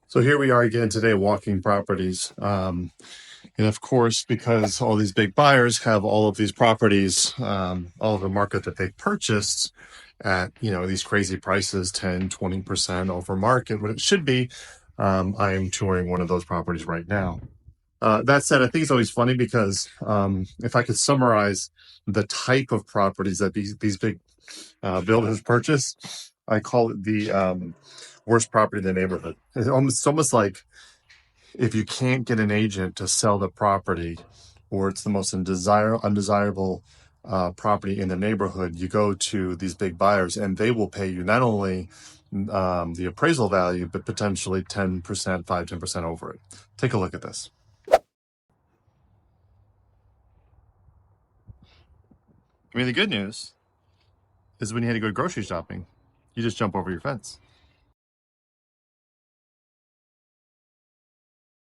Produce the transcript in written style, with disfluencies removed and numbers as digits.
So here we are again today walking properties. And of course, because all these big buyers have all of these properties, all of the market that they purchased at, these crazy prices, 10, 20% over market, what it should be. I am touring one of those properties right now. That said, I think it's always funny because if I could summarize the type of properties that these big builders purchase, I call it the worst property in the neighborhood. It's almost like if you can't get an agent to sell the property, or it's the most undesirable property in the neighborhood, you go to these big buyers and they will pay you not only the appraisal value, but potentially 10%, 5, 10% over it. Take a look at this. I mean, the good news is when you had to go grocery shopping, you just jump over your fence.